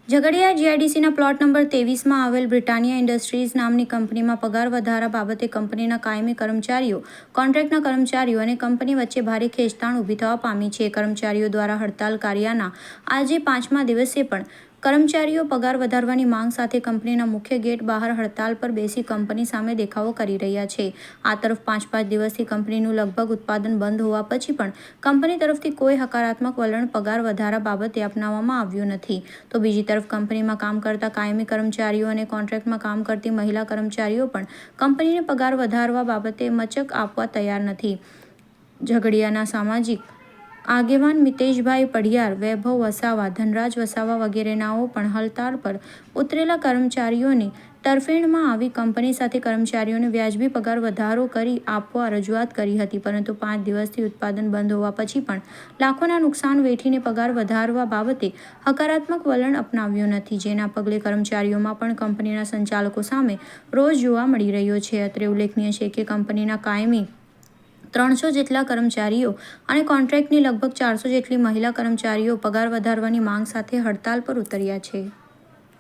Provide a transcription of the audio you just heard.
Jhagadia જીઆઈડીસીના plot number 23માં આવેલ Britannia industries નામની કંપનીમાં પગાર વધારા બાબતે કંપનીના કાયમી કર્મચારીઓ, કોન્ટ્રાક્ટના કર્મચારીઓ અને કંપની વચ્ચે ભારે ખેંચતાણ ઊભી થવા પામી છે. કર્મચારીઓ દ્વારા હડતાલ કાર્યના આજે 5મા દિવસે પણ કર્મચારીઓ પગાર વધારવાની માંગ સાથે કંપનીના મુખ્ય ગેટ બહાર હડતાલ પર બેસી કંપની સામે દેખાવો કરી રહ્યા છે. આ તરફ 5 દિવસથી કંપનીનું લગભગ ઉત્પાદન બંધ હોવા પછી પણ કંપની તરફથી કોઈ હકારાત્મક વલણ પગાર વધારા બાબતે અપનાવવામાં આવ્યું નથી. તો બીજી તરફ કંપનીમાં કામ કરતા કાયમી કર્મચારીઓ અને કોન્ટ્રાક્ટમાં કામ કરતી મહિલા કર્મચારીઓ પણ કંપનીને પગાર વધારવા બાબતે મચક આપવા તૈયાર નથી. ઝઘડિયાના સામાજિક આગેવાન મિતેશભાઈ પઢિયાર, વૈભવ વસાવા, ધનરાજ વસાવા વગેરેનાઓ પણ હડતાળ પર ઉતરેલા કર્મચારીઓની તરફેણમાં આવી કંપની સાથે કર્મચારીઓને વ્યાજબી પગાર વધારો કરી આપવા રજૂઆત કરી હતી. પરંતુ 5 દિવસથી ઉત્પાદન બંધ હોવા પછી પણ લાખોના નુકસાન વેઠીને પગાર વધારવા બાબતે હકારાત્મક વલણ અપનાવ્યું નથી. જેના પગલે કર્મચારીઓમાં પણ કંપનીના સંચાલકો સામે રોષ જોવા મળી રહ્યો છે. અત્રે ઉલ્લેખનીય છે કે કંપનીના કાયમી 300 જેટલા કર્મચારીઓ અને કોન્ટ્રાક્ટની લગભગ 400 જેટલી મહિલા કર્મચારીઓ પગાર વધારવાની માંગ સાથે હડતાલ પર ઉતર્યા છે.